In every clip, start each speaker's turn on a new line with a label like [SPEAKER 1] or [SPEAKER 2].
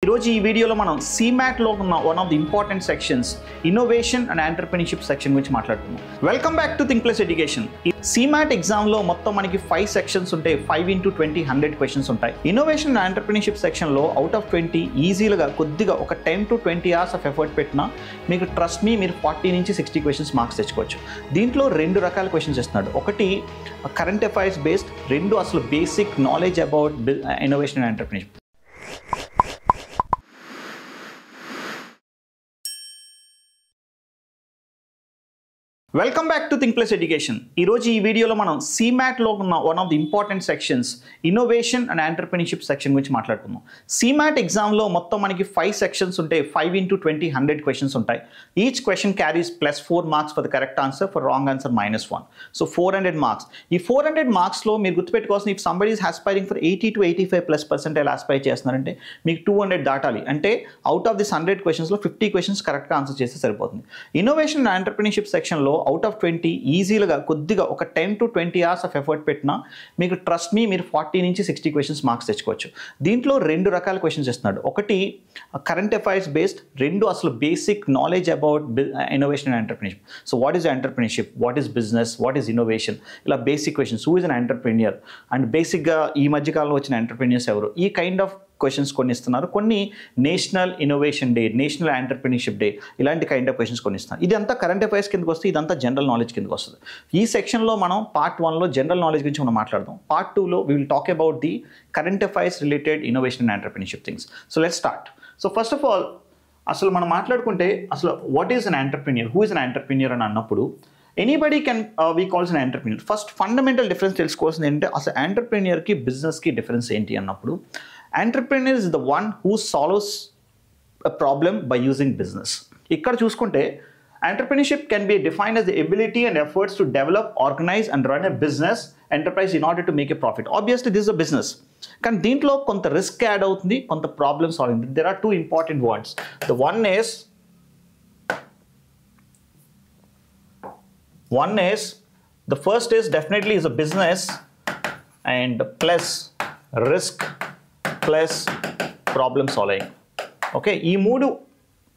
[SPEAKER 1] ఈరోజు ఈ వీడియోలో మనం CMAT-లో ఉన్న one of the important sections innovation and entrepreneurship section గురించి మాట్లాడుతున్నాం. Welcome back to think plus education. ఈ CMAT ఎగ్జామ్లో మొత్తం మనకి 5 సెక్షన్స్ ఉంటాయి. 5 into 20 100 క్వశ్చన్స్ ఉంటాయి. ఇన్నోవేషన్ అండ్ ఎంటర్‌ప్రెన్యూర్‌షిప్ సెక్షన్లో అవుట్ ఆఫ్ 20 ఈజీగా కొద్దిగా ఒక 10 to 20 hours ఆఫ్ ఎఫర్ట్ పెట్టినా మీకు ట్రస్ట్ మీ మీరు 40 నుంచి 60 క్వశ్చన్స్ మార్క్స్ తెచ్చుకోవచ్చు. దీంట్లో రెండు రకాల క్వశ్చన్స్ ఇస్తున్నాడు. ఒకటి కరెంట్ అఫైర్స్ బేస్డ్, రెండు అసలు basic knowledge about innovation and entrepreneurship. Welcome back to think plus education. ఈరోజు ఈ వీడియోలో మనం CMAT-లో ఉన్న one of the important sections innovation and entrepreneurship section గురించి మాట్లాడుతున్నాం. CMAT ఎగ్జామ్లో మొత్తం మనకి 5 సెక్షన్స్ ఉంటాయి. 5 into 20 100 క్వశ్చన్స్ ఉంటాయి. Each question carries +4 marks for the correct answer, for wrong answer -1. So 400 marks. ఈ 400 మార్క్స్లో మీరు గుర్తుపెట్టుకోవాల్సిన, if somebody is aspiring for 80 to 85+% Aspire చేస్తున్నారంటే మీకు 200 దాటాలి. అంటే అవుట్ ఆఫ్ దిస్ 100 క్వశ్చన్స్లో 50 క్వశ్చన్స్ కరెక్ట్గా ఆన్సర్ చేస్తే సరిపోతుంది. ఇన్నోవేషన్ అండ్ ఎంటర్‌ప్రెన్యూర్‌షిప్ సెక్షన్లో అవుట్ ఆఫ్ 20 ఈజీగా కొద్దిగా ఒక 10 to 20 hours ఆఫ్ ఎఫర్ట్ పెట్టినా మీకు ట్రస్ట్ మీ మీరు 40 నుంచి 60 క్వశ్చన్స్ మార్క్స్ తెచ్చుకోవచ్చు. దీంట్లో రెండు రకాల క్వశ్చన్స్ ఇస్తున్నాడు. ఒకటి కరెంట్ అఫైర్స్ బేస్డ్, రెండు అసలు basic knowledge about innovation and entrepreneurship. So what is entrepreneurship, what is business, what is innovation, ఇలా basic questions. Who is an entrepreneur and బేసిక్గా ఈ మధ్యకాలంలో వచ్చిన ఎంటర్‌ప్రెన్యూర్స్ ఎవరు, ఈ కైండ్ ఆఫ్ క్వశ్చన్స్ కొన్ని ఇస్తున్నారు. కొన్ని national innovation day, national entrepreneurship day, ఇలాంటి కైండ్ ఆఫ్ క్వశ్చన్స్ కొన్ని ఇస్తున్నారు. ఇదంతా కరెంట్ అఫైర్స్ కిందకి వస్తే, ఇదంతా జనరల్ నాలెడ్జ్ కిందకి వస్తుంది. ఈ సెక్షన్లో మనం పార్ట్ 1లో జనరల్ నాలెడ్జ్ గురించి మనం మాట్లాడదాం. పార్ట్ 2లో we will talk about the current affairs related innovation and entrepreneurship things. So let's start. So first of all అసలు మనం మాట్లాడుకుంటే అసలు what is an entrepreneur, who is an entrepreneur అని అన్నప్పుడు anybody can we calls an entrepreneur. First fundamental difference తెలుసుకోవాల్సింది ఏంటంటే అసలు ఎంటర్‌ప్రెన్యూర్కి బిజినెస్కి డిఫరెన్స్ ఏంటి అన్నప్పుడు, entrepreneur is the one who solves a problem by using business. ఇక్కడ చూసుకుంటే entrepreneurship can be defined as the ability and efforts to develop, organize and run a business enterprise in order to make a profit. Obviously this is a business, కానీ దీంట్లో కొంత risk add అవుతుంది, కొంత problem solving. There are two important words. The one is the first is definitely is a business and plus risk plus problem solving. Okay, ఈ మూడు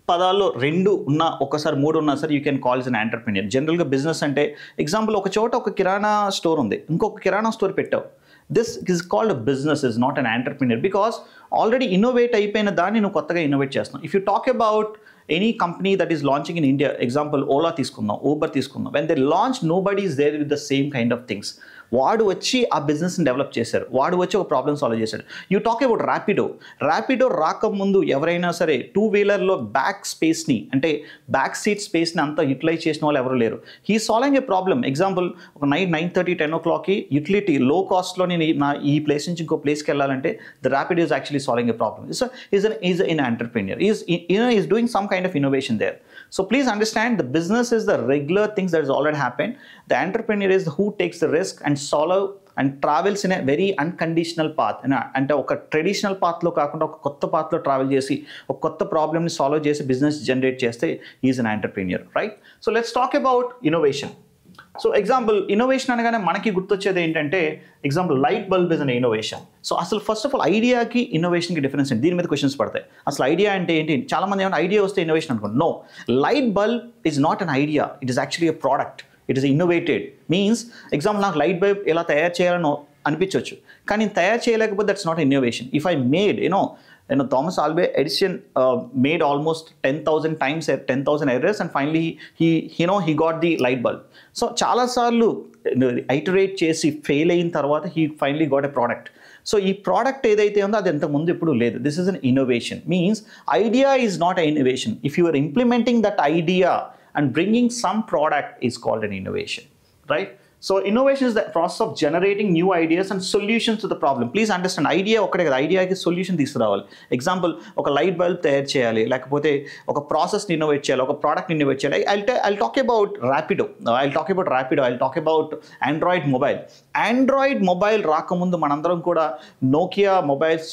[SPEAKER 1] పదాల్లో రెండు ఉన్నా, ఒకసారి మూడు ఉన్నా సరే you can call is an entrepreneur. జనరల్గా బిజినెస్ అంటే ఎగ్జాంపుల్ ఒక చోట ఒక కిరాణా స్టోర్ ఉంది, ఇంకొక కిరాణా స్టోర్ పెట్టావు. This is called business, is not an entrepreneur, because already innovate అయిపోయిన దాన్ని నువ్వు కొత్తగా ఇన్నోవేట్ చేస్తున్నావు. If you talk about any company that is launching in India, example Ola తీసుకుందాం, ఊబర్ తీసుకుందాం. When they launch nobody is there with the same kind of things. వాడు వచ్చి ఆ బిజినెస్ని డెవలప్ చేశారు, వాడు వచ్చి ఒక ప్రాబ్లమ్ సాల్వ్ చేశాడు. యూ టాక్ అబౌట్ ర్యాపిడో రాకముందు ఎవరైనా సరే 2-wheelerలో బ్యాక్ స్పేస్ని, అంటే బ్యాక్ సీట్ స్పేస్ని అంతా యూటిలైజ్ చేసిన వాళ్ళు ఎవరు లేరు. He solving a problem. Example ఒక నైట్ 9:30 10 o'clockకి యూటిలిటీ లో కాస్ట్లో నేను ఈ ప్లేస్ నుంచి ఇంకో ప్లేస్కి వెళ్ళాలంటే the Rapido is actually solving a problem. So is in entrepreneur, is doing some kind of innovation there. So please understand, the business is the regular things that has already happened. The entrepreneur is who takes the risk and solve and travels in a very unconditional path. అంటే ఒక traditional పాత్లో కాకుండా ఒక కొత్త పాత్లో travel చేసి ఒక కొత్త ప్రాబ్లమ్ని solve చేసి బిజినెస్ జనరేట్ చేస్తే is an entrepreneur, right? So let's talk about innovation. So example innovation అనగానే మనకి గుర్తొచ్చేది ఏంటంటే, example light bulb is an innovation. So అసలు ఫస్ట్ ఆఫ్ ఆల్ ఐడియాకి ఇన్నోవేషన్కి డిఫరెన్స్ ఏంటి? దీని మీద క్వశ్చన్స్ పడతాయి. అసలు ఐడియా అంటే ఏంటి? చాలామంది ఏమైనా ఐడియా వస్తే ఇన్నోవేషన్ అనుకోండి. No, light bulb is not an idea, it is actually a product. It is innovated. Means example నాకు లైట్ బల్బ్ ఎలా తయారు చేయాలని అనిపించవచ్చు, కానీ తయారు చేయలేకపోతే that's not innovation. If I made Thomas Alva Edison made almost 10,000 times 10,000 errors and finally he got the light bulb. So చాలా సార్లు ఐటరేట్ చేసి ఫెయిల్ అయిన తర్వాత he finally got a product. So ఈ ప్రోడక్ట్ ఏదైతే ఉందో అది ఇంతకుముందు ఎప్పుడు లేదు. This is an innovation. Means idea is not a innovation. If you are implementing that idea and bringing some product is called an innovation, right? So innovation is the process of generating new ideas and solutions to the problem. Please understand, idea ఒకటే కదా, ఐడియాకి solution తీసుకురావాలి. Example ఒక light bulb తయారు చేయాలి, లేకపోతే ఒక ప్రాసెస్ని innovate చేయాలి, ఒక ప్రోడక్ట్ని ఇన్నోవేట్ చేయాలి. I'll talk about Rapido. I'll talk about Android mobile. Android mobile రాకముందు మనందరం కూడా నోకియా మొబైల్స్,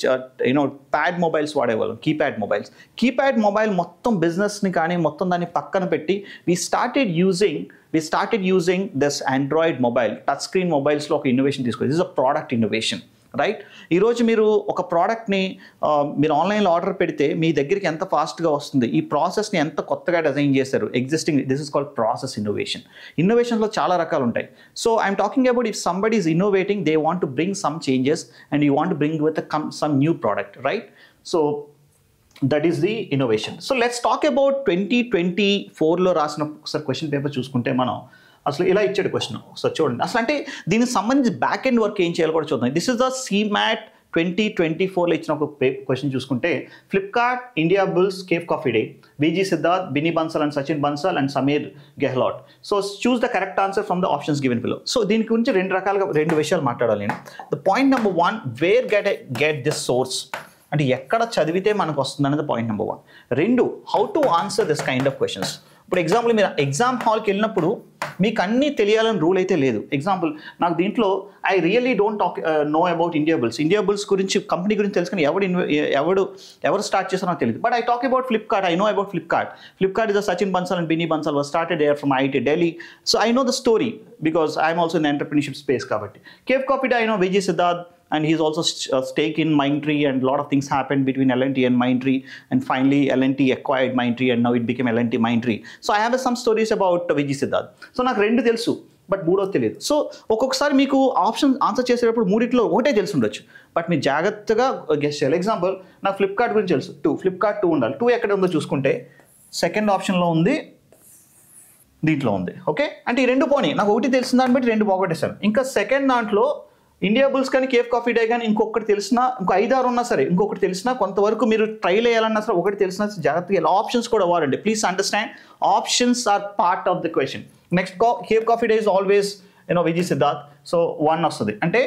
[SPEAKER 1] ప్యాడ్ మొబైల్స్ వాడేవాళ్ళం, కీప్యాడ్ మొబైల్ మొత్తం బిజినెస్ని కానీ మొత్తం దాన్ని పక్కన పెట్టి we started using this Android mobile, touchscreen mobiles లో ఒక ఇన్నోవేషన్ తీసుకొచ్చి. This is a product innovation. Right. ఈరోజు మీరు ఒక ప్రోడక్ట్ని మీరు ఆన్లైన్లో ఆర్డర్ పెడితే మీ దగ్గరికి ఎంత ఫాస్ట్గా వస్తుంది, ఈ ప్రాసెస్ని ఎంత కొత్తగా డిజైన్ చేశారు, existing, this is called process innovation. ఇన్నోవేషన్లో చాలా రకాలు ఉంటాయి. So I'm talking about if somebody is innovating, they want to bring some changes and you want to bring with some new product, right? So that is the innovation. So let's talk about 2024లో రాసిన ఒకసారి question paper చూసుకుంటే మనం అసలు ఇలా ఇచ్చాడు question. So చూడండి అసలు అంటే దీనికి సంబంధించి బ్యాక్ ఎండ్ వర్క్ ఏం చేయాలో కూడా చూద్దాం. దిస్ ఇస్ ద CMAT 2024లో ఇచ్చిన ఒక క్వశ్చన్ చూసుకుంటే Flipkart, Indiabulls, Cafe coffee Day, VG Siddharth, Binny Bansal and Sachin Bansal and Sameer Gehlaut. So choose the correct answer from the options given below. So దీని గురించి రెండు విషయాలు మాట్లాడాలి నేను. The point number 1, where get this source, అంటే ఎక్కడ చదివితే మనకు వస్తుంది అనేది point number 1. 2, how to answer this kind of questions. ఇప్పుడు ఎగ్జాంపుల్ మీరు ఎగ్జామ్ హాల్కి వెళ్ళినప్పుడు మీకు అన్నీ తెలియాలని రూల్ అయితే లేదు. ఎగ్జాంపుల్ నాకు దీంట్లో I really don't know about Indiabulls గురించి, కంపెనీ గురించి తెలుసుకుని ఎవరు స్టార్ట్ చేస్తారో నాకు తెలియదు. But I talk about Flipkart, I know about Flipkart is Sachin Bansal and Binny Bansal was started there from IIT Delhi. So I know the story because I'm also in entrepreneurship space కాబట్టి. Cafe coffee Day, I know VG సిద్ధార్థ్ and he's also stake in Mindtree, and a lot of things happened between L&T and Mindtree, and finally L&T acquired Mindtree and now it became L&T Mindtree. So I have some stories about VG Siddharth. So నాకు రెండు తెలుసు but మూడోది తెలియదు. So ఒక్కొక్కసారి మీకు option answer చేసేటప్పుడు మూడిట్లో ఒకటే తెలిసి ఉండొచ్చు, బట్ మీరు జాగ్రత్తగా గెస్ చేయాలి. ఎగ్జాంపుల్ నాకు ఫ్లిప్కార్ట్ గురించి తెలుసు, ఫ్లిప్కార్ట్ 2 ఉండాలి. 2 ఎక్కడ ఉందో చూసుకుంటే సెకండ్ ఆప్షన్లో ఉంది, దీంట్లో ఉంది. ఓకే, అంటే ఈ రెండు పోనీ, నాకు ఒకటి తెలిసిన దాన్ని బట్టి రెండు పోగొట్టేశాను. ఇంకా సెకండ్ దాంట్లో ఇండియా బుల్స్ కానీ కేఫ్ కాఫీ డే కానీ ఇంకొకటి తెలిసినా, ఇంకో 5-6 ఉన్నా సరే ఇంకొకటి తెలిసినా, కొంతవరకు మీరు ట్రైల్ వేయాలన్నా సరే ఒకటి తెలిసినా జాగ్రత్తగా ఇలా ఆప్షన్స్ కూడా వాడండి. Please understand, options are part of the question. Next Cafe coffee Day is always VG Siddharth, so 1 వస్తుంది. అంటే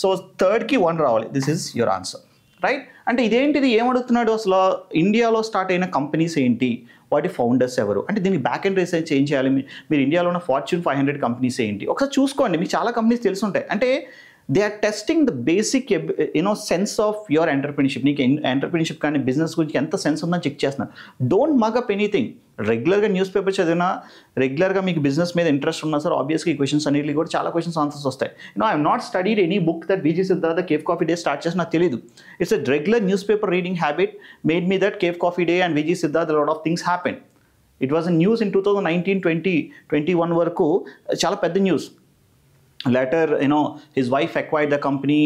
[SPEAKER 1] సో థర్డ్కి 1 రావాలి. This is your answer, right? అంటే ఇదేంటిది, ఏమడుగుతున్నాడు అసలు, ఇండియాలో స్టార్ట్ అయిన కంపెనీస్ ఏంటి, వాటి ఫౌండర్స్ ఎవరు, అంటే దీనికి బ్యాక్ అండ్ రీసెర్చ్ ఏం చేయాలి, మీరు ఇండియాలో ఉన్న Fortune 500 కంపెనీస్ ఏంటి ఒకసారి చూసుకోండి. మీకు చాలా కంపెనీస్ తెలిసి ఉంటాయి. అంటే they are testing the basic sense of your entrepreneurship. నీకు ఎంటర్ప్రెన్యూర్షిప్ కానీ బిజినెస్ గురించి ఎంత సెన్స్ ఉందని చెక్ చేస్తున్నారు. Don't mug up anything. రెగ్యులర్గా న్యూస్ పేపర్ చదివినా, రెగ్యులర్గా మీకు బిజినెస్ మీద ఇంట్రెస్ట్ ఉన్నా సార్ ఆబ్వియస్గా ఈ క్వశ్చన్స్ అన్నిటికీ కూడా చాలా క్వశ్చన్స్ ఆన్సర్స్ వస్తాయి. I not studied any book that VG Siddharth cafe coffee day start చేసి నాకు తెలియదు. It's a regular news paper reading habit made me that cafe coffee day and VG Siddharth lot of things happen. It was a news in 2019, 20, 21 వరకు చాలా పెద్ద news. Later, his wife acquired the company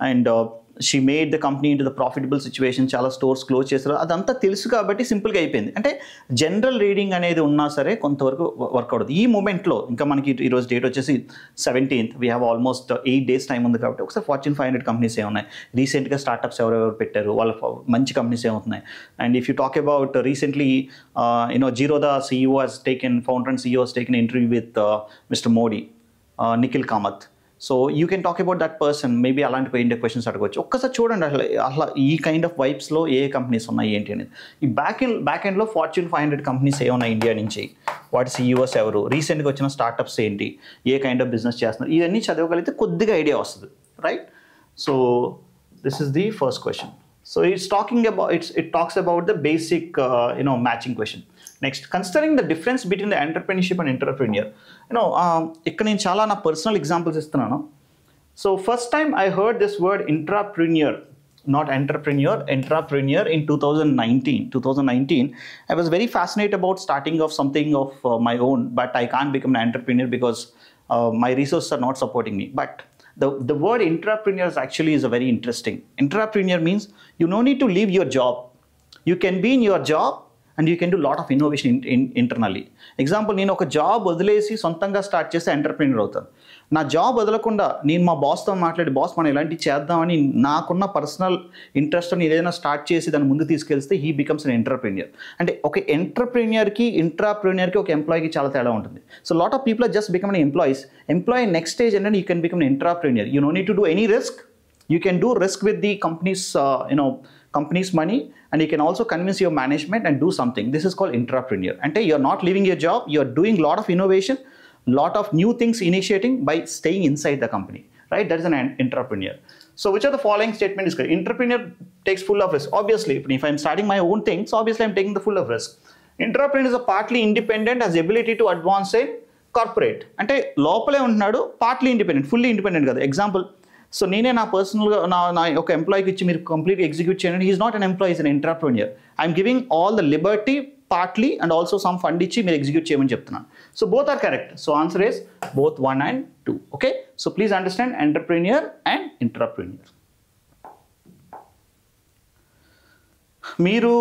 [SPEAKER 1] and she made the company into the profitable situation. చాలా stores close చేశారు. అదంతా తెలుసు కాబట్టి సింపుల్గా అయిపోయింది. అంటే జనరల్ రీడింగ్ అనేది ఉన్నా సరే కొంతవరకు వర్క్ అవుతుంది. ఈ మూమెంట్లో ఇంకా మనకి ఈరోజు డేట్ వచ్చేసి 17th, we have almost 8 days time ఉంది కాబట్టి ఒకసారి Fortune 500 కంపెనీస్ ఏమున్నాయి, రీసెంట్గా స్టార్టప్స్ ఎవరెవరు పెట్టారు, వాళ్ళ మంచి కంపెనీస్ ఏమవుతున్నాయి. And if you talk about recently Zerodha CEO has taken, founder and CEO has taken an interview with Mr. Modi, Nikhil Kamath. So you can talk about that person. Maybe అలాంటి India questions అడగవచ్చు. ఒక్కసారి చూడండి అట్లా ఈ kind of వైబ్స్లో A companies ఉన్నాయి ఏంటి అనేది. ఈ బ్యాక్ ఎండ్లో Fortune 500 కంపెనీస్ ఏమున్నాయి ఇండియా నుంచి, వాటి CEOs ఎవరు, రీసెంట్గా వచ్చిన స్టార్టప్స్ ఏంటి, ఏ కైండ్ ఆఫ్ బిజినెస్ చేస్తున్నారు, ఇవన్నీ చదవగలిగితే కొద్దిగా ఐడియా వస్తుంది, right? So this is the first question. So it talks about the basic matching question. Next, considering the difference between the entrepreneurship and entrepreneur. ఇక్కడ నేను చాలా నా పర్సనల్ ఎగ్జాంపుల్స్ ఇస్తున్నాను. So first time I heard this word intrapreneur, not entrepreneur in 2019. I was very fascinated about starting of something of my own, but I can't become an entrepreneur because my resources are not supporting me. But the word intrapreneur actually is a very interesting. Intrapreneur means you no need to leave your job. You can be in your job and you can do a lot of innovation internally. Example, నేను ఒక job వదిలేసి సొంతంగా start చేస్తే entrepreneur అవుతాను. నా job వదలకుండా నేను మా బాస్తో మాట్లాడి, బాస్ మనం ఇలాంటివి చేద్దామని నాకున్న పర్సనల్ ఇంట్రెస్ట్ని ఏదైనా స్టార్ట్ చేసి దాన్ని ముందు తీసుకెళ్తే హీ బికమ్స్ అన్ ఎంటర్ప్రెన్యూర్. అంటే ఒక ఎంటర్ప్రెన్యూర్కి ఇంట్రాప్రెన్యూర్కి ఒక ఎంప్లాయీకి చాలా తేడా ఉంటుంది. So lot of people are just become an employee next stage ఏంటంటే you can become an entrepreneur. You no need to do any risk. You can do risk with the company's money, and you can also convince your management and do something. This is called intrapreneur. And you're not leaving your job, you're doing a lot of innovation, lot of new things initiating by staying inside the company, right? That is an intrapreneur. So which of the following statement is correct? Entrepreneur takes full of risk. Obviously, if I'm starting my own things, obviously I'm taking the full of risk. Entrepreneur is a partly independent, has the ability to advance in corporate. అంటే లోపలే ఉంటున్నాడు, partly independent, fully independent కదా. Example so నేనే నా పర్సనల్గా నా ఒక ఎంప్లాయీకి ఇచ్చి మీరు కంప్లీట్గా ఎగ్జిక్యూట్ చేయండి. He is not an employee, is an entrepreneur. I'm giving all the liberty partly and also some fund ఇచ్చి మీరు ఎగ్జిక్యూట్ చేయమని చెప్తున్నాను. So both are correct. So answer is both 1 and 2. Okay, so please understand entrepreneur and entrepreneur. మీరు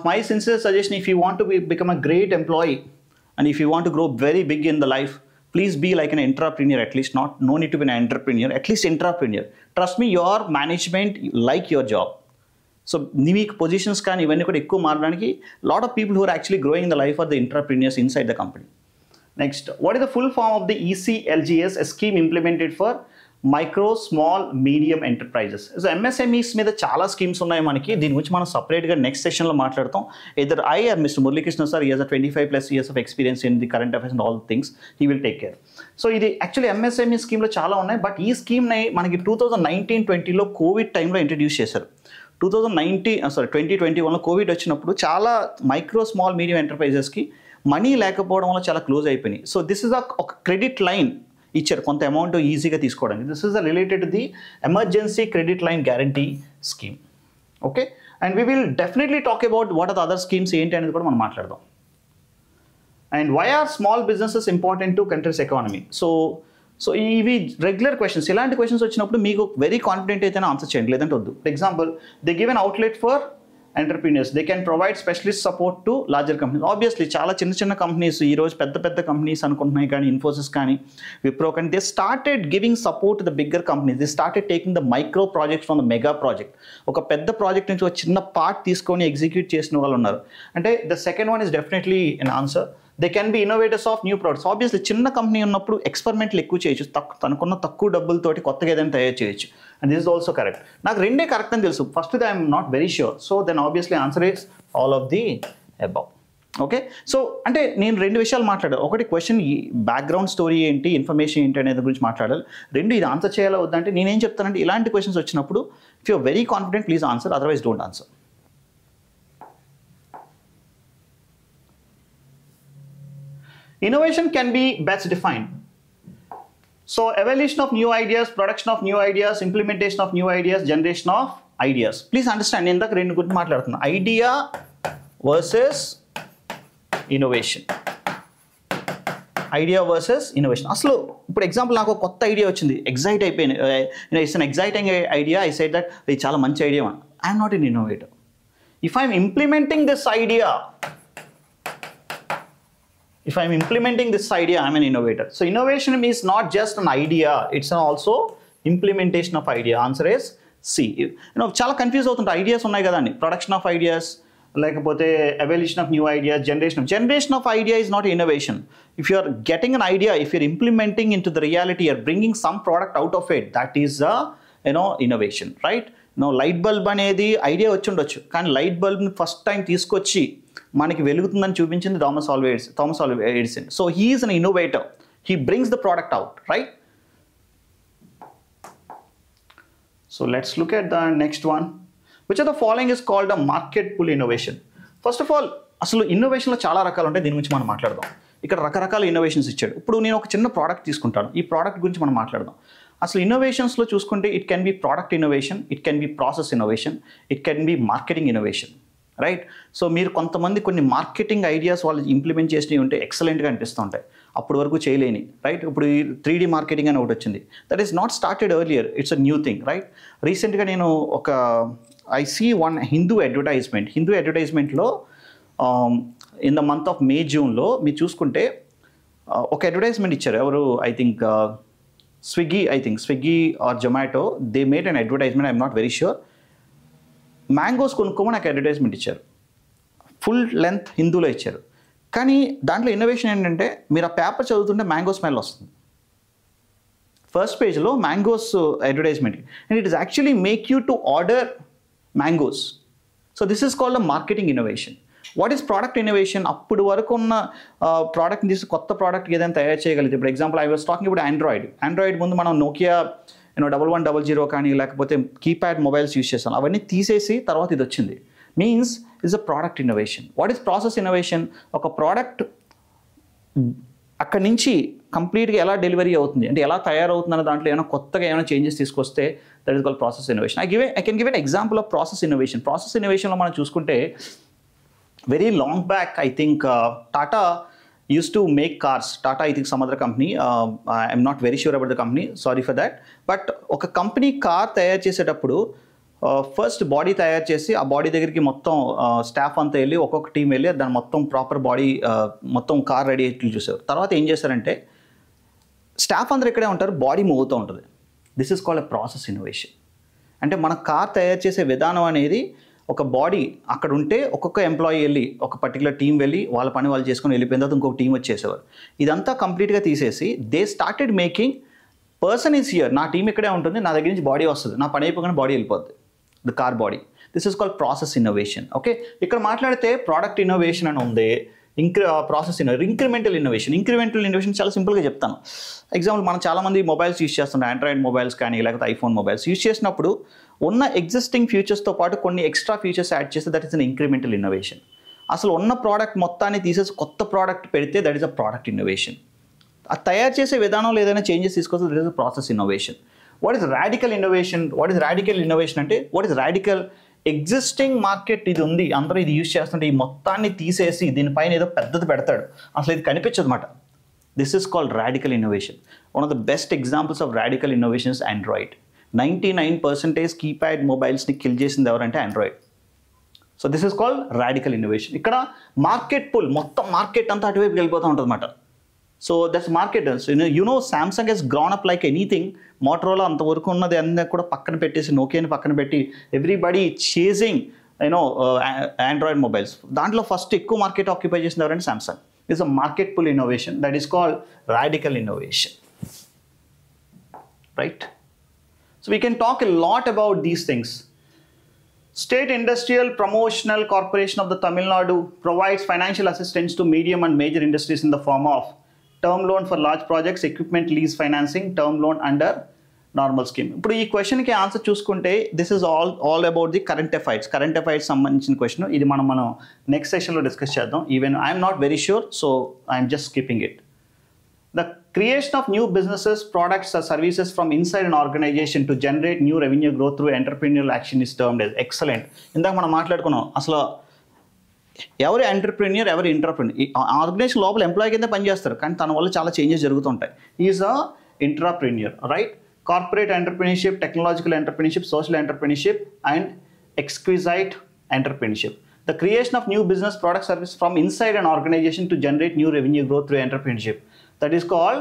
[SPEAKER 1] my sincere suggestion, if you want to become a great employee and if you want to grow very big in the life, please be like an entrepreneur at least. No need to be an entrepreneur, at least entrepreneur. Trust me, your management like your job. So మీకు positions కానీ ఇవన్నీ కూడా ఎక్కువ మారడానికి lot of people who are actually growing in the life are the entrepreneurs inside the company. Next, what is the full form of the ECLGS, a scheme implemented for micro small medium enterprises? So MSMEs మీద చాలా schemes ఉన్నాయి మనకి. దీని గురించి మనం సపరేట్గా next సెషన్లో మాట్లాడతాం. either I or Mr. Muralkrishna sir, he has a 25+ years of experience in the current affairs and all things, he will take care. So ఇది యాక్చువల్లీ ఎంఎస్ఎంఈ స్కీమ్లో చాలా ఉన్నాయి, బట్ ఈ స్కీమ్ని మనకి 2019-20లో కోవిడ్ టైంలో ఇంట్రడ్యూస్ చేశారు. 2021లో కోవిడ్ వచ్చినప్పుడు చాలా మైక్రో స్మాల్ మీడియం ఎంటర్ప్రైజెస్కి మనీ లేకపోవడం వల్ల చాలా క్లోజ్ అయిపోయినాయి. సో దిస్ ఇస్ ఒక క్రెడిట్ లైన్ ఇచ్చారు, కొంత అమౌంట్ ఈజీగా తీసుకోవడానికి. This is related to the emergency credit line guarantee scheme. Okay, and we will definitely talk about what are the other schemes ఏంటి అనేది కూడా మనం మాట్లాడదాం. And why are small businesses important to country's economy? So ఇవి regular questions. ఇలాంటి questions వచ్చినప్పుడు మీకు very confident అయితేనే ఆన్సర్ చేయండి, లేదంటే వద్దు. For example, they give an outlet for entrepreneurs, they can provide specialist support to larger companies. Obviously చాలా చిన్న కంపెనీస్ ఈరోజు పెద్ద కంపెనీస్ అనుకుంటున్నాయి, కానీ ఇన్ఫోసిస్ కానీ విప్రో కానీ they started giving support to the bigger companies. They started taking the micro projects from the mega project. ఒక పెద్ద project నుంచి ఒక చిన్న పార్ట్ తీసుకొని ఎగ్జిక్యూట్ చేసిన వాళ్ళు ఉన్నారు. అంటే the second one is definitely an answer. They can be innovators of new products. Obviously చిన్న కంపెనీ ఉన్నప్పుడు ఎక్స్పెరిమెంట్లు ఎక్కువ చేయొచ్చు, తనకున్న తక్కువ డబ్బులతోటి కొత్తగా ఏదైనా తయారు చేయొచ్చు. And this is also correct. నాకు రెండే కరెక్ట్ అని తెలుసు, first I'm not very sure. So then obviously answer is all of the above. Okay, so అంటే నేను రెండు విషయాలు మాట్లాడాను. ఒకటి క్వశ్చన్ బ్యాక్గ్రౌండ్ స్టోరీ ఏంటి, ఇన్ఫర్మేషన్ ఏంటి అనేది గురించి మాట్లాడాలి. రెండు, ఇది ఆన్సర్ చేయాలా వద్దంటే నేనేం చెప్తానంటే, ఇలాంటి క్వశ్చన్స్ వచ్చినప్పుడు if you are very confident please answer, otherwise don't answer. Innovation can be best defined. So evaluation of new ideas, production of new ideas, implementation of new ideas, generation of ideas. Please understand, నేను ఇందాక రెండు గురించి మాట్లాడుతున్నా, idea versus innovation. Idea versus innovation. అసలు ఇప్పుడు example, నాకు కొత్త idea వచ్చింది, ఎగ్జైట్ అయిపోయింది, it's an exciting idea, I said that ఇది చాలా మంచి idea. I'm not an innovator. If I'm implementing this idea, if I'm implementing this idea, I'm an innovator. So innovation is not just an idea, it's also implementation of idea. Answer is C. చాలా confuse అవుతుంటాయి. Ideas ఉన్నాయి కదా అండి, production of ideas, లేకపోతే evolution of new ideas, generation of idea is not innovation. If you are getting an idea, if you're implementing into the reality, you're bringing some product out of it, that is innovation, right? Light bulb అనేది idea వచ్చి ఉండొచ్చు, కానీ light బల్బ్ని first time తీసుకొచ్చి మనకి వెలుగుతుందని చూపించింది Thomas Alva Edison. So he is an innovator, he brings the product out, right? So let's look at the next one. Which of the following is called a market pull innovation? First of all, అసలు ఇన్నోవేషన్లో చాలా రకాలు ఉంటాయి, దీని గురించి మనం మాట్లాడదాం. ఇక్కడ రకరకాల ఇన్నోవేషన్స్ ఇచ్చాడు. ఇప్పుడు నేను ఒక చిన్న ప్రోడక్ట్ తీసుకుంటాను, ఈ ప్రోడక్ట్ గురించి మనం మాట్లాడదాం. అసలు ఇన్నోవేషన్స్లో చూసుకుంటే it can be product innovation, it can be process innovation, it can be marketing innovation, right? So మీరు కొంతమంది కొన్ని మార్కెటింగ్ ఐడియాస్ వాళ్ళు ఇంప్లిమెంట్ చేసినవి ఉంటే ఎక్సలెంట్గా అనిపిస్తూ ఉంటాయి, అప్పటి వరకు చేయలేని, రైట్? ఇప్పుడు ఈ 3D మార్కెటింగ్ అని ఒకటి వచ్చింది, that is not started earlier, it's a new thing, right? రీసెంట్గా నేను ఐ సీ వన్ హిందూ అడ్వర్టైజ్మెంట్లో in the month of May జూన్లో మీరు చూసుకుంటే ఒక అడ్వర్టైజ్మెంట్ ఇచ్చారు. ఎవరు, I think Swiggy or Zomato, they made an advertisement, I'm not very sure. Mangoes కొనుక్కోమని నాకు అడ్వర్టైజ్మెంట్ ఇచ్చారు, ఫుల్ లెంత్ హిందూలో ఇచ్చారు. కానీ దాంట్లో ఇన్నోవేషన్ ఏంటంటే, మీరు ఆ పేపర్ చదువుతుంటే మ్యాంగో స్మెల్ వస్తుంది. ఫస్ట్ పేజ్లో mangoes advertisement, and it is actually make you to order mangoes. So this is called a marketing innovation. What is product innovation? అప్పుడు వరకు ఉన్న ప్రోడక్ట్ని తీసి కొత్త ప్రోడక్ట్ ఏదైనా తయారు చేయగలిగితే, ఇప్పుడు ఎగ్జాంపుల్ ఐ వాస్ టాకింగ్ ఇప్పుడు ఆండ్రాయిడ్ ముందు మనం నోకియా 1100 కానీ లేకపోతే కీప్యాడ్ మొబైల్స్ యూస్ చేస్తాం, అవన్నీ తీసేసి తర్వాత ఇది వచ్చింది. Means is a product innovation. What is process innovation? ఒక ప్రోడక్ట్ అక్కడి నుంచి కంప్లీట్గా ఎలా డెలివరీ అవుతుంది అంటే ఎలా తయారవుతుంది అనే దాంట్లో ఏమైనా కొత్తగా ఏమైనా చేంజెస్ తీసుకొస్తే that is called process innovation. I can give an example of process innovation. Process ఇన్నోవేషన్లో మనం చూసుకుంటే very long back I think Tata used to make cars. Tata, I think some other company. I'm not very sure about the company. Sorry for that. But ఒక company car తయారు చేసేటప్పుడు first body తయారు చేసి ఆ body దగ్గరికి మొత్తం staff అంతా వెళ్ళి ఒక్కొక్క టీం వెళ్ళి దాని మొత్తం ప్రాపర్ బాడీ మొత్తం కార్ రెడీ అయ్యి చూసారు. తర్వాత ఏం చేశారంటే స్టాఫ్ అందరూ ఇక్కడే ఉంటారు, బాడీ మూవ్ అవుతూ ఉంటుంది. This is called a process innovation. అంటే మన కార్ తయారు చేసే విధానం అనేది ఒక బాడీ అక్కడ ఉంటే ఒక్కొక్క ఎంప్లాయీ వెళ్ళి ఒక పర్టికులర్ టీం వెళ్ళి వాళ్ళ పని వాళ్ళు చేసుకొని వెళ్ళిపోయిన తర్వాత ఇంకొక టీం వచ్చేసేవారు. ఇదంతా కంప్లీట్గా తీసేసి they started making person is here, నా టీం ఇక్కడే ఉంటుంది, నా దగ్గర నుంచి బాడీ వస్తుంది, నా పని అయిపోగానే బాడీ వెళ్ళిపోద్ది, the car body. This is called process innovation. Okay, ఇక్కడ మాట్లాడితే ప్రోడక్ట్ ఇన్నోవేషన్ అని ఉంది, process incremental innovation. Incremental innovation చాలా సింపుల్గా చెప్తాను. ఎగ్జాంపుల్ మనం చాలామంది మొబైల్స్ యూస్ చేస్తుంటాం, ఆండ్రాయిడ్ మొబైల్స్ కానీ లేకపోతే ఐఫోన్ మొబైల్స్ యూస్ చేసినప్పుడు ఉన్న ఎగ్జిస్టింగ్ ఫీచర్స్తో పాటు కొన్ని ఎక్స్ట్రా ఫీచర్స్ యాడ్ చేస్తే that is an incremental innovation. అసలు ఉన్న ప్రోడక్ట్ మొత్తాన్ని తీసేసి కొత్త ప్రోడక్ట్ పెడితే that is a product innovation. అది తయారు చేసే విధానంలో ఏదైనా చేంజెస్ తీసుకొస్తే that is a process innovation. What is radical innovation? What is radical innovation అంటే what is radical? Existing market ఇది ఉంది, అందరూ ఇది యూజ్ చేస్తుంటే ఈ మొత్తాన్ని తీసేసి దీనిపైన ఏదో పెద్దది పెడతాడు, అసలు ఇది కనిపించదు అన్నమాట. This is called radical innovation. One of the best examples of radical innovation is Android. 99% keypad మొబైల్స్ని కిల్ చేసింది ఎవరంటే Android. So this is called radical innovation. ఇక్కడ మార్కెట్ పుల్, మొత్తం మార్కెట్ అంతా అటువైపు వెళ్ళిపోతూ ఉంటుంది అన్నమాట. So that's market. You know Samsung has grown up like anything. Motorola అంతవరకు ఉన్నది అన్నీ కూడా పక్కన పెట్టేసి, నోకియాని పక్కన పెట్టి ఎవ్రీబడి చేజింగ్ ఆండ్రాయిడ్ మొబైల్స్. దాంట్లో ఫస్ట్ ఎక్కువ మార్కెట్ ఆక్యుపై చేసింది ఎవరంటే Samsung. It's a market pull innovation, that is called radical innovation. Right? So we can talk a lot about these things. State Industrial Promotional Corporation of the Tamil Nadu provides financial assistance to medium and major industries in the form of term loan for large projects, equipment lease financing, term loan under normal scheme. ఇప్పుడు ఈ క్వశ్చన్కి answer చూసుకుంటే this is all about the current affairs సంబంధించిన question. ఇది మనం next సెషన్లో discuss చేద్దాం. Even I'm not very sure, so I'm just skipping it. The creation of new businesses, products or services from inside an organization to generate new revenue growth through entrepreneurial action is termed as excellent. ఇందాక మనం మాట్లాడుకున్నాం అసలు ఎవరు entrepreneur, ఎవరు ఇంటర్ప్రెన్యూర్. Organisation లోపల employee కింద పనిచేస్తారు కానీ తన వల్ల చాలా చేంజెస్ జరుగుతుంటాయి. Is a entrepreneur, right? Corporate entrepreneurship, technological entrepreneurship, social entrepreneurship and exquisite entrepreneurship. The creation of new business, product, service from inside an organization to generate new revenue growth through entrepreneurship. That is called,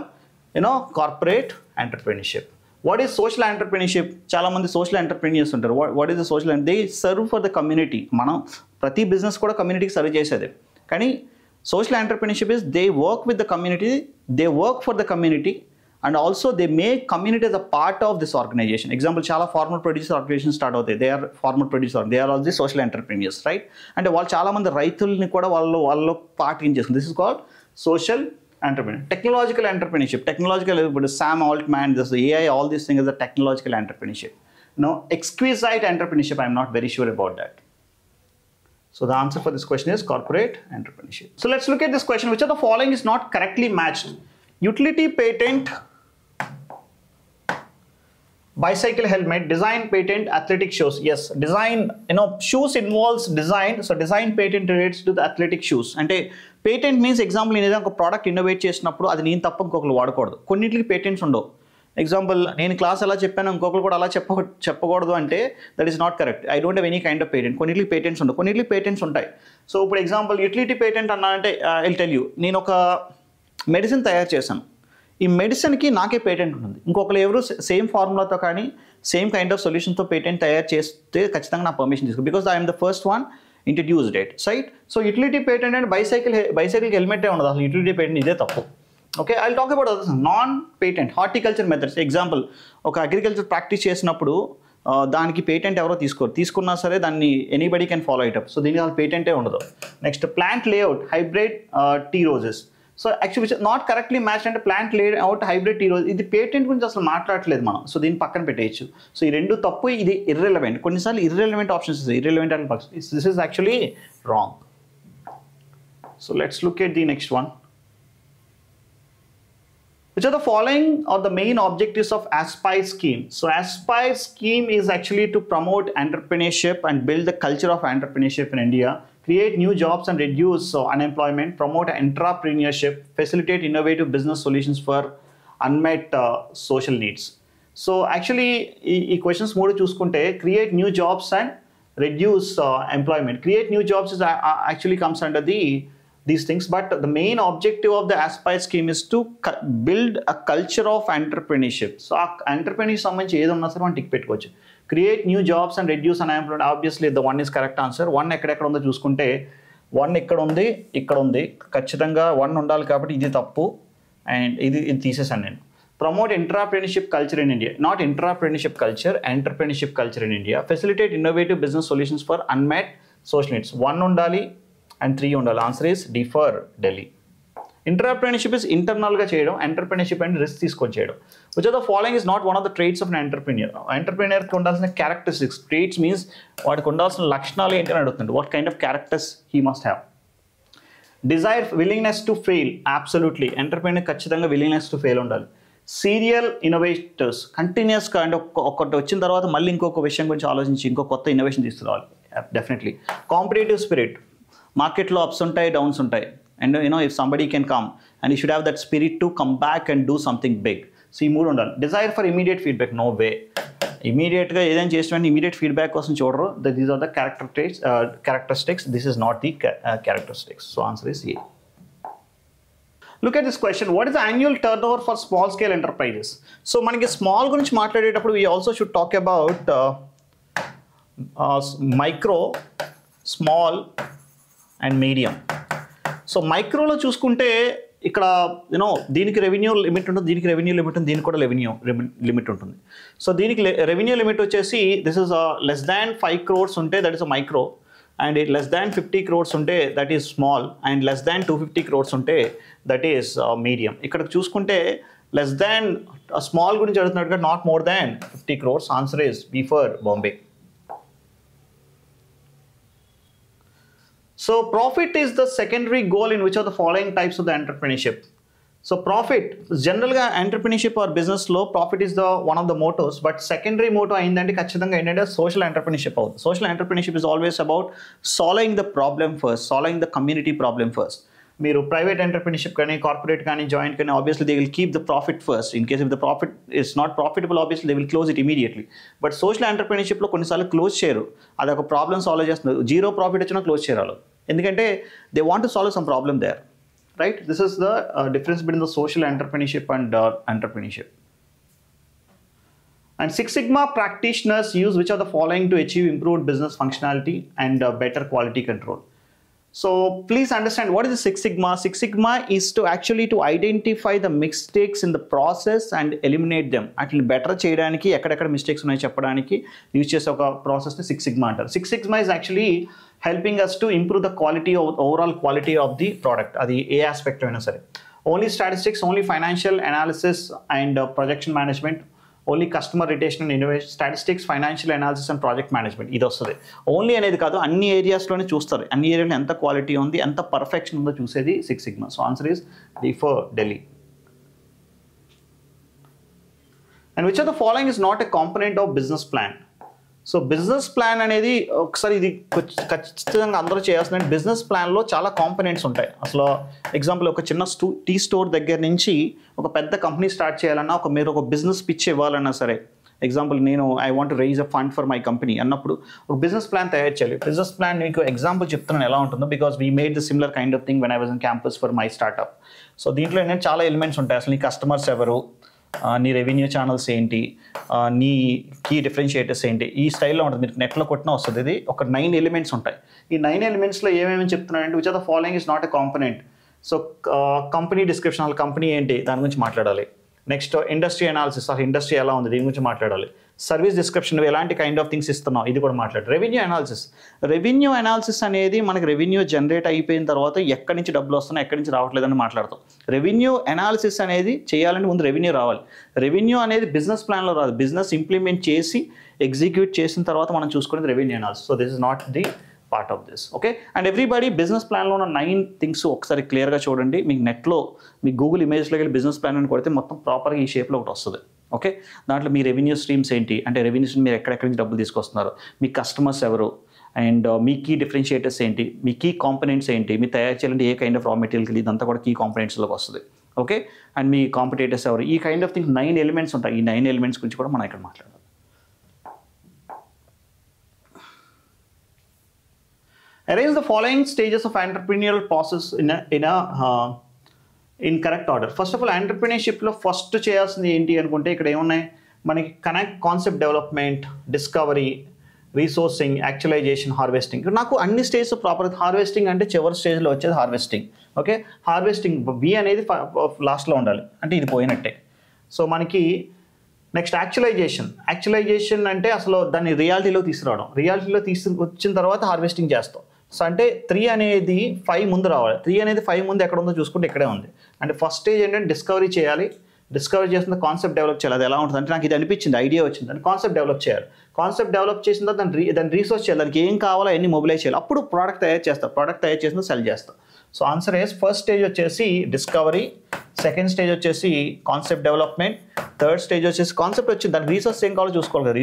[SPEAKER 1] corporate entrepreneurship. What is social entrepreneurship? చాలా మంది social entrepreneurs ఉంటారు. What is the social? They serve for the community. మనం ప్రతి business కూడా కమ్యూనిటీకి serve చేసేది. కానీ social entrepreneurship is they work with the community, they work for the community and also they make community as a part of this organization. Example, chala farmer producer organizations start అవుతాయి. They are farmer producer, they are all the social entrepreneurs, right? అంటే వాళ్ళు చాలా మంది రైతుల్ని కూడా వాళ్ళు part in చేస్తుంది. This is called social entrepreneur. Technological entrepreneurship, ఇప్పుడు Sam Altman, this AI, all these things is the technological entrepreneurship. Now exquisite entrepreneurship, I am not very sure about that. So the answer for this question is corporate entrepreneurship. So let's look at this question. Which of the following is not correctly matched? Utility patent, bicycle helmet, design patent, athletic shoes. Yes, design, shoes involves design. So design patent relates to the athletic shoes. అంటే patent means example నేను ఏదైనా ఒక product innovate చేసినప్పుడు అది నేను తప్ప ఇంకొకరు వాడకూడదు. కొన్నింటికి పేటెంట్స్ ఉండవు. ఎగ్జాంపుల్ నేను క్లాస్ ఎలా చెప్పాను ఇంకొకరు కూడా అలా చెప్పకూడదు అంటే that is not correct. I don't have any kind of patent. కొన్నింటికి పేటెంట్స్ ఉండవు, కొన్నింటికి పేటెంట్స్ ఉంటాయి. సో ఇప్పుడు ఎగ్జాంపుల్ యూటిలిటీ పేటెంట్ అన్నా అంటే ఐ టెల్ యూ, నేను ఒక మెడిసిన్ తయారు చేశాను. ఈ మెడిసిన్కి నాకే పేటెంట్ ఉంటుంది. ఇంకొకరు ఎవరు సేమ్ ఫార్ములాతో కానీ సేమ్ కైండ్ ఆఫ్ సొల్యూషన్తో పేటెంట్ తయారు చేస్తే ఖచ్చితంగా నా పర్మిషన్ తీసుకో, because I'm the first one introduced it, right? So utility patent and బైసైకిల్కి హెల్మెటే ఉండదు, అసలు యూటిలిటీ పేటెంట్ ఇదే తప్పు. Okay, I talk about others. Non patent horticulture methods. Example, ఒక అగ్రికల్చర్ ప్రాక్టీస్ చేసినప్పుడు దానికి పేటెంట్ ఎవరో తీసుకున్నా సరే దాన్ని anybody can follow it up. So దీనికి అసలు పేటెంటే ఉండదు. Next plant layout, hybrid tea roses. So actually not correctly match అంటే plant layout, hybrid tea rose. ఇది పేటెంట్ గురించి అసలు మాట్లాడట్లేదు మనం. సో దీన్ని పక్కన పెట్టేయచ్చు. సో ఈ రెండు తప్పు, ఇది ఇర్రెలవెంట్. కొన్నిసార్లు ఇర్రెలవెంట్ ఆప్షన్స్ ఇస్తాయి, irrelevant and this is actually wrong. So let's look at the next one. Which of the following are the main objectives of Aspire scheme? So Aspire scheme is actually to promote entrepreneurship and build the culture of entrepreneurship in India, create new jobs and reduce unemployment, promote entrepreneurship, facilitate innovative business solutions for unmet social needs. So actually ఈ questions మూడు చూసుకుంటే create new jobs and reduce employment. Create new jobs is actually comes under these things, but the main objective of the Aspire scheme is to build a culture of entrepreneurship. So entrepreneurship సంబంధించి ఏది ఉన్నా సరే మనం tick పెట్టుకోవచ్చు. Create new jobs and reduce unemployment. Obviously the one is correct answer. One ఎక్కడెక్కడ ఉందో చూసుకుంటే one ఇక్కడ ఉంది ఖచ్చితంగా one ఉండాలి కాబట్టి ఇది తప్పు అండ్ ఇది తీసేసాను నేను. Promote entrepreneurship culture in India. Not entrepreneurship culture, entrepreneurship culture in India. Facilitate innovative business solutions for unmet social needs. One undali and three undali. Answer is D for Delhi. Entrepreneurship is internal ga cheyadam. Entrepreneurship and risk తీసుకొని చేయడం. Which of the following is not one of the traits of an entrepreneur? Entrepreneur కి ఉండాల్సిన characteristics. Traits means వాడికి ఉండాల్సిన లక్షణాలు ఏంటి అని అడుగుతుంది. What kind of characters he must have? Desire, willingness to fail. Absolutely. Entrepreneur ఖచ్చితంగా willingness to fail ఉండాలి. సీరియల్ ఇన్నోవేటర్స్, కంటిన్యూస్గా అంటే ఒకటి వచ్చిన తర్వాత మళ్ళీ ఇంకొక విషయం గురించి ఆలోచించి ఇంకో కొత్త ఇన్నోవేషన్ తీసుకురావాలి. డెఫినెట్లీ. కాంపిటేటివ్ స్పిరిట్, మార్కెట్లో అప్స్ ఉంటాయి డౌన్స్ ఉంటాయి and if somebody can come and you should have that spirit to come back and do something big. So ఈ మూడు ఉండాలి. Desire for immediate feedback, no way. ఇమీడియట్గా ఏదైనా చేసిన ఇమీడియట్ ఫీడ్బ్యాక్ కోసం చూడరు. These are the characteristics. This is not the characteristics. So answer is A. Look at this question. What is the annual turnover for small scale enterprises? So manaki small gurinchi maatladetappudu we also should talk about micro, small and medium. So micro lo chuskunte ikkada దీనికి revenue limit ఉంటుంది, దీనికి revenue limit ఉంటుంది, దీనికి కూడా revenue limit ఉంటుంది. So దీనికి revenue limit వచ్చేసి this is less than 5 crores ఉంటే that is a micro, and less than 50 crores ఉంటే that is small, and less than 250 crores ఉంటే దట్ ఈస్ మీడియం. ఇక్కడ చూసుకుంటే లెస్ దాన్ స్మాల్ గురించి అడుగుతున్నట్టుగా not more than 50 crores. Answer is B for Bombay. So profit is the secondary goal in which are the following types of the entrepreneurship. So profit జనరల్గా entrepreneurship or బిజినెస్లో profit is the one of the mottos, but secondary motto అయిందంటే ఖచ్చితంగా ఏంటంటే social entrepreneurship అవుతుంది. Social entrepreneurship is always about solving the problem first, solving the community problem first. మీరు private entrepreneurship కానీ corporate కానీ joint కానీ obviously they will keep the profit first. In case if the profit is not profitable obviously they will close it immediately. But social ఎంటర్ప్రెన్యూర్షిప్లో కొన్నిసార్లు close చేయరు, అదొక problem solve చేస్తున్నారు. Zero profit వచ్చినా close చేయరు ఎందుకంటే they want to solve some problem there. Right? This is the difference between the social entrepreneurship and entrepreneurship. And Six Sigma practitioners use which of the following to achieve improved business functionality and better quality control? So please understand what is the Six Sigma. Six Sigma is to actually to identify the mistakes in the process and eliminate them. Actually better cheyadaniki ekkada mistakes unayi cheppadaniki use chese oka process ni Six Sigma antaru. Six Sigma is actually helping us to improve the quality of overall quality of the product. Adi a aspect aina sare. Only statistics, only financial analysis and projection management, only customer retention and innovation, statistics, financial analysis and project management. ఇది వస్తుంది. Only అనేది కాదు, అన్ని ఏరియాస్లోనే చూస్తారు. అన్ని ఏరియాలో ఎంత quality ఉంది, ఎంత పర్ఫెక్షన్ ఉందో చూసేది six sigma. So answer is D for Delhi. And which of the following is not a component of business plan. So business plan అనేది ఒకసారి ఇది ఖచ్చితంగా అందరూ చేయాల్సిన బిజినెస్ ప్లాన్లో చాలా కాంపనెంట్స్ ఉంటాయి. అసలు ఎగ్జాంపుల్ ఒక చిన్న టీ స్టోర్ దగ్గర నుంచి ఒక పెద్ద కంపెనీ స్టార్ట్ చేయాలన్నా, మీరు ఒక బిజినెస్ పిచ్ ఇవ్వాలన్నా సరే, ఎగ్జాంపుల్ నేను I want raise a fund for my company అన్నప్పుడు ఒక బిజినెస్ ప్లాన్ తయారు చేయాలి. బిజినెస్ ప్లాన్ మీకు ఎగ్జాంపుల్ చెప్తున్నాను ఎలా ఉంటుందో, because we made the similar kind of thing when I was in campus for my startup. So దీంట్లో ఏంటంటే చాలా ఎలిమెంట్స్ ఉంటాయి. అసలు నీ కస్టమర్స్ ఎవరు, నీ రెవెన్యూ ఛానల్స్ ఏంటి, నీ కీ డిఫరెన్షియేటర్స్ ఏంటి, ఈ స్టైల్లో ఉంటుంది. మీరు నెట్లో కొట్టినా వస్తుంది. ఇది ఒక 9 ఎలిమెంట్స్ ఉంటాయి. ఈ 9 ఎలిమెంట్స్లో ఏమేమి చెప్తున్నానంటే which are the following is not a component. So company description, వాళ్ళ కంపెనీ ఏంటి దాని గురించి మాట్లాడాలి. నెక్స్ట్ ఇండస్ట్రీ అనాలిసిస్, ఆ ఇండస్ట్రీ ఎలా ఉంది దీని గురించి మాట్లాడాలి. సర్వీస్ డిస్క్రిప్షన్, నువ్వు ఎలాంటి కైండ్ ఆఫ్ థింగ్స్ ఇస్తున్నావు ఇది కూడా మాట్లాడాలి. రెవెన్యూ అనాలిసిస్ అనేది మనకి రెవెన్యూ జనరేట్ అయిపోయిన తర్వాత ఎక్కడి నుంచి డబ్బులు వస్తున్నాయి, ఎక్కడి నుంచి రావట్లేదని మాట్లాడతాం. రెవెన్యూ అనాలిసిస్ అనేది చేయాలంటే ముందు రెవెన్యూ రావాలి. రెవెన్యూ అనేది బిజినెస్ ప్లాన్లో రాదు, బిజినెస్ ఇంప్లిమెంట్ చేసి ఎగ్జిక్యూట్ చేసిన తర్వాత మనం చూసుకునేది revenue analysis. So this is not the part of this. Okay, and everybody business plan లో ఉన్న 9 థింగ్స్ ఒకసారి క్లియర్గా చూడండి. మీకు నెట్లో మీ గూగుల్ ఇమేజ్లోకి వెళ్ళి బిజినెస్ ప్లాన్ అని కొడితే మొత్తం ప్రాపర్గా ఈ షేప్లో ఒకటి వస్తుంది. ఓకే, దాంట్లో మీ రెవెన్యూ స్ట్రీమ్స్ ఏంటి, అంటే రెవెన్యూ స్ట్రీమ్ మీరు ఎక్కడెక్కడి నుంచి డబ్బులు తీసుకొస్తున్నారు, మీ కస్టమర్స్ ఎవరు, అండ్ మీ కీ డిఫరెన్షియేటర్స్ ఏంటి, మీ కీ కాంపోనెంట్స్ ఏంటి, మీ తయారు చేయాలంటే ఏ కైండ్ ఆఫ్ రా మెటీరియల్కి ఇదంతా కూడా కీ కాంపోనెంట్స్లోకి వస్తుంది. ఓకే, అండ్ మీ కాంపిటేటర్స్ ఎవరు, ఈ కైండ్ ఆఫ్ థింగ్ 9 ఎలిమెంట్స్ ఉంటాయి. ఈ 9 ఎలిమెంట్స్ గురించి కూడా మనం ఇక్కడ మాట్లాడాలి. Arrange the following stages of entrepreneurial process in correct order. First of all, entrepreneurship లో ఫస్ట్ చేయాల్సింది ఏంటి అనుకుంటే ఇక్కడ ఏమున్నాయి మనకి, concept development, discovery, resourcing, actualisation, harvesting. నాకు అన్ని స్టేజ్ ప్రాపర్. హార్వెస్టింగ్ అంటే చివరి స్టేజ్లో వచ్చేది హార్వెస్టింగ్. ఓకే, హార్వెస్టింగ్ బి అనేది లాస్ట్లో ఉండాలి, అంటే ఇది పోయినట్టే. సో మనకి నెక్స్ట్ యాక్చువలైజేషన్ అంటే అసలు దాన్ని రియాలిటీలో తీసుకురావడం. రియాలిటీలో తీసుకొచ్చిన తర్వాత హార్వెస్టింగ్ చేస్తాం. సో అంటే 3 అనేది 5 ముందు రావాలి. 3 అనేది 5 ముందు ఎక్కడ ఉందో చూసుకుంటే ఇక్కడే ఉంది. అంటే ఫస్ట్ స్టేజ్ ఏంటంటే డిస్కవరీ చేయాలి. డిస్కవరీ చేసిన కాన్సెప్ట్ డెవలప్ చేయాలి. అది ఎలా ఉంటుంది అంటే నాకు ఇది అనిపించింది, ఐడియా వచ్చింది, దాన్ని కాన్సెప్ట్ డెవలప్ చేయాలి. కాన్సెప్ట్ డెవలప్ చేసిన తర్వాత దాన్ని రీసోర్స్ చేయాలి, దానికి ఏం కావాలో అన్ని మొబిలైజ్ చేయాలి. అప్పుడు ప్రోడక్ట్ తయారు చేస్తాను. ప్రోడక్ట్ తయారు చేసిన సెల్ చేస్తాను. So answer is first stage వచ్చేసి డిస్కవరీ, సెకండ్ స్టేజ్ వచ్చేసి కాన్సెప్ట్ డెవలప్మెంట్, థర్డ్ స్టేజ్ వచ్చేసి కాన్సెప్ట్ వచ్చి దాని రీసోర్స్ ఏం కావాలో చూసుకోవాలి కదా,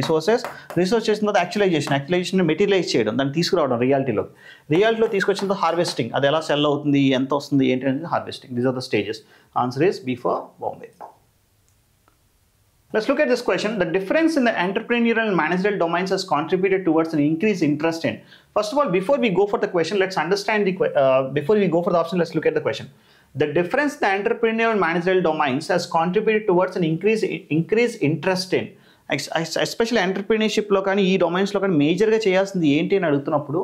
[SPEAKER 1] రీసోర్స్ చేసిన తర్వాత యాక్చువలైజేషన్ మెటీరియలైజ్ చేయడం, దాన్ని తీసుకురావడం రియాలిటీలో తీసుకొచ్చిన తర్వాత హార్వెస్టింగ్, అది ఎలా సెల్ అవుతుంది, ఎంత వస్తుంది ఏంటి అనేది harvesting. These are the stages. Answer is B for Bombay. Let's look at this question. The difference in the entrepreneurial and managerial domains has contributed towards an increased interest in. First of all, before we go for the question, let's understand before we go for the option, let's look at the question. The difference in the entrepreneurial and managerial domains has contributed towards an increased interest in. Especially entrepreneurship లో కానీ ఈ డొమైన్స్లో కానీ మేజర్గా చేయాల్సింది ఏంటి అని అడుగుతున్నప్పుడు,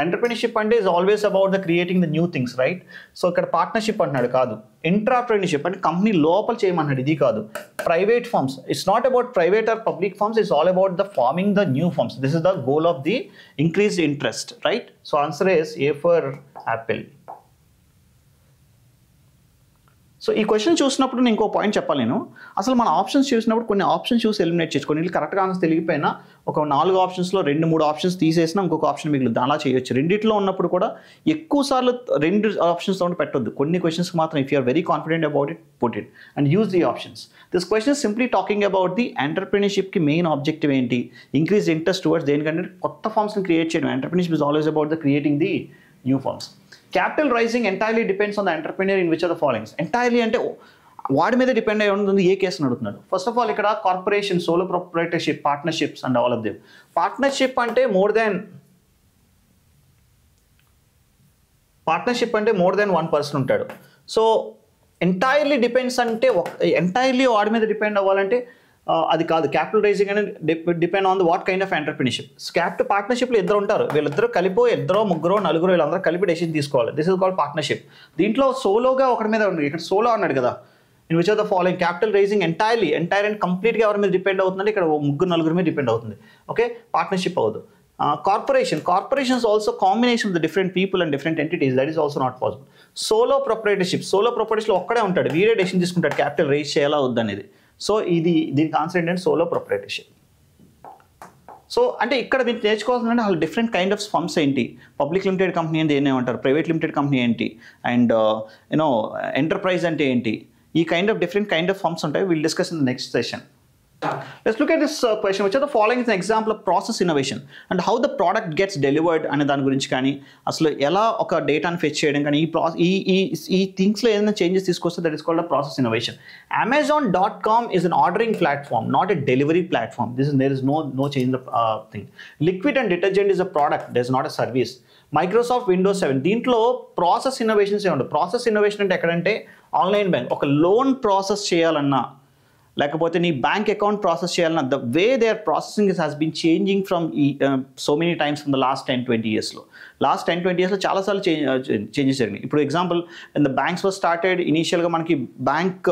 [SPEAKER 1] entrepreneurship అంటే is always about the creating the new things, right? So ఇక్కడ పార్ట్నర్షిప్ అంటున్నాడు, కాదు. ఎంటర్ప్రెన్యూర్షిప్ అంటే కంపెనీ లోపల చేయమన్నాడు, ఇది కాదు. Private firms, it's not about private or public firms, it's all about the forming the new firms. This is the goal of the increased interest, right? So answer is A for Apple. So ఈ question చూసినప్పుడు నేను ఇంకో point చెప్పాలి. నేను అసలు మన options చూసినప్పుడు కొన్ని ఆప్షన్స్ చూసి ఎలిమినేట్ చేసుకోండి. వీళ్ళు కరెక్ట్గా ఆన్సర్ తెలియకపోయినా ఒక 4 ఆప్షన్స్లో 2-3 ఆప్షన్స్ తీసేసినా ఇంకొక ఆప్షన్ మిగిలింది, అలా చేయొచ్చు. రెండిట్లో ఉన్నప్పుడు కూడా ఎక్కువ సార్లు 2 ఆప్షన్స్ ఉండి పెట్టొద్దు. కొన్ని క్వశ్చన్స్కి మాత్రం if you are very confident about it, put it and use the options. This question is simply talking about the ఎంటర్ప్రెన్యూర్షిప్కి మెయిన్ ఆబ్జెక్టివ్ ఏంటి, ఇంక్రీజ్ ఇంట్రెస్ట్ టువర్డ్స్ దేనికంటే కొత్త ఫార్మ్స్ని క్రియేట్ చేయడం. Entrepreneurship is always about the creating the new firms. Capital raising entirely depends on the entrepreneur in which of the following. Entirely అంటే వాడి మీద depend అయి ఉంటుంది. ఏ కేసుని అడుగుతున్నాడు? ఫస్ట్ ఆఫ్ ఆల్ ఇక్కడ corporation, solo proprietorship, partnerships and all of them. Partnership అంటే మోర్ దెన్ 1 పర్సన్ ఉంటాడు. సో ఎంటైర్లీ డిపెండ్స్ అంటే ఎంటైర్లీ వాడి మీద డిపెండ్ అవ్వాలంటే అది కాదు. క్యాపిటల్ రైజింగ్ అనేది depend on the what kind of entrepreneurship. పార్ట్నర్షిప్లో ఇద్దరు ఉంటారు, వీళ్ళిద్దరు కలిపో 2, 3, 4 వీళ్ళందరూ కలిపి డెసిషన్ తీసుకోవాలి. This is called partnership. దీంట్లో సోలోగా ఒకటి మీద ఉంది, ఇక్కడ సోలో అన్నాడు కదా. In which of the following capital raising entire and కంప్లీట్గా ఎవరి మీద డిపెండ్ అవుతుందంటే ఇక్కడ 3, 4 మీద డిపెండ్ అవుతుంది. ఓకే, పార్ట్నర్షిప్ అవ్వదు. Corporations also combination of the different people and different entities, that is also not possible. Solo proprietorship లో ఒక్కడే ఉంటాడు, వీడే డెసిషన్ తీసుకుంటాడు క్యాపిటల్ రైజ్ చేయాలా వద్దనేది. సో దీనికి ఆన్సర్ ఏంటంటే సోలో ప్రొప్రైటర్షిప్. సో అంటే ఇక్కడ మీరు నేర్చుకోవాల్సిందంటే అసలు డిఫరెంట్ కైండ్ ఆఫ్ ఫర్మ్స్ ఏంటి, పబ్లిక్ లిమిటెడ్ కంపెనీ అంటే ఏమంటారు, ప్రైవేట్ లిమిటెడ్ కంపెనీ ఏంటి, అండ్ ఎంటర్ప్రైజ్ అంటే ఏంటి, ఈ kind of different kind of firms ఉంటాయి. Will discuss in the next session. Let's look at this question. Which of the following is an example of process innovation and how the product gets delivered అనే దాని గురించి కానీ, అసలు ఎలా ఒక డేటాను fetch చేయడం కానీ, ఈ థింగ్స్లో ఏదైనా చేంజెస్ తీసుకొస్తే that is called a process innovation. Amazon.com is an ordering platform, not a delivery platform. There is no change in the thing. Liquid and detergent is a product, there is not a service. Microsoft Windows 7 దీంట్లో process innovations ఏముంటాయి. Process innovation అంటే ఎక్కడంటే online bank, ఒక loan process చేయాలన్నా లేకపోతే నీ bank account process చేయాలన్నా, the way they are processing has been changing from so many times from the last 10-20 yearsలో. లాస్ట్ 10-20 yearsలో చాలాసార్లు చేంజెస్ జరిగినాయి. ఇప్పుడు example the banks was started, ఇనీషియల్గా మనకి బ్యాంక్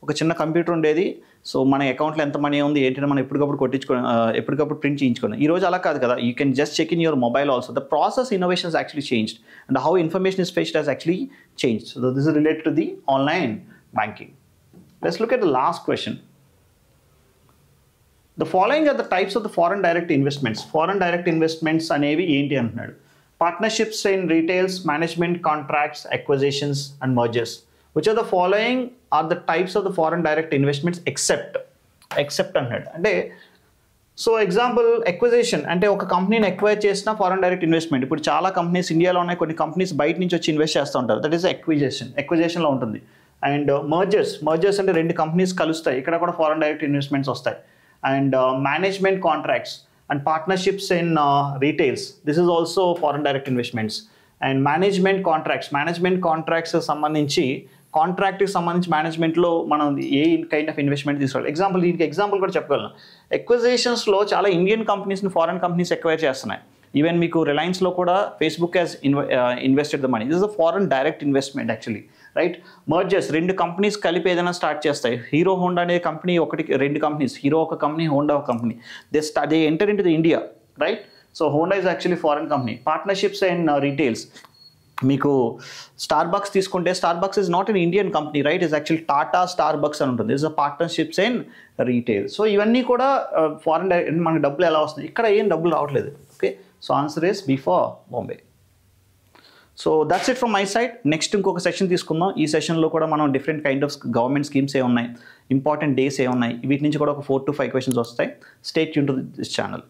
[SPEAKER 1] ఒక చిన్న కంప్యూటర్ ఉండేది. సో మన అకౌంట్లో ఎంత మనీ ఉంది ఏంటంటే మనం ఎప్పటికప్పుడు ప్రింట్ చేయించుకోండి. ఈ రోజు అలా కాదు కదా, you can just check in your mobile also. The process innovation has actually changed and how information is fetched has actually changed. So this is related to the online banking. Let's look at the last question. The following are the types of the foreign direct investments. Foreign direct investments అనేవి ఏంటి అంటున్నాడు. partnerships in retails, management contracts, acquisitions and mergers. Which of the following are the types of the foreign direct investments except అన్నాడు. అంటే so example acquisition అంటే ఒక కంపెనీని acquire చేసిన foreign direct investment. ఇప్పుడు చాలా కంపెనీస్ ఇండియాలో ఉన్నాయి, కొన్ని కంపెనీస్ బయట నుంచి వచ్చి ఇన్వెస్ట్ చేస్తూ ఉంటారు, దట్ ఈస్ ఎక్విజిషన్లో ఉంటుంది. అండ్ మర్జర్స్ అంటే రెండు కంపెనీస్ కలుస్తాయి, ఇక్కడ కూడా ఫారెన్ డైరెక్ట్ ఇన్వెస్ట్మెంట్స్ వస్తాయి. And management contracts and partnerships in retails, this is also foreign direct investments. And management contracts సంబంధించి కాంట్రాక్ట్కి సంబంధించి మేనేజ్మెంట్లో మనం ఏ కైండ్ ఆఫ్ ఇన్వెస్ట్మెంట్ తీసుకోవాలి. దీనికి ఎగ్జాంపుల్ కూడా చెప్పగలను. ఎక్విజిషన్స్లో చాలా ఇండియన్ కంపెనీస్ని ఫారెన్ కంపెనీస్ ఎక్వైర్ చేస్తున్నాయి. ఈవెన్ మీకు రిలయన్స్లో కూడా Facebook has invested the money, this is a foreign direct investment actually, right. Mergers రెండు కంపెనీస్ కలిపి ఏదైనా స్టార్ట్ చేస్తాయి. హీరో హోండా అనే కంపెనీ రెండు కంపెనీస్, హీరో ఒక కంపెనీ, హోండా ఒక company, they enter in to the India, right. So Honda is actually foreign company. Partnerships and retails, మీకు Starbucks తీసుకుంటే Starbucks is not an Indian company, right, is actually Tata Starbucks అని ఉంటుంది, is a partnerships and retail. So ఇవన్నీ కూడా foreign direct, మనకి డబ్బులు ఎలా వస్తున్నాయి, ఇక్కడ ఏం డబ్బులు రావట్లేదు. Okay, so answer is B for Bombay. So that's it from my side. Next ఇంకొక సెషన్ తీసుకుందాం. ఈ సెషన్లో కూడా మనం different kind of government schemes ఏ ఉన్నాయి, ఇంపార్టెంట్ డేస్ ఏ ఉన్నాయి, వీటి నుంచి కూడా ఒక 4 to 5 questions వస్తాయి. Stay tune to this channel.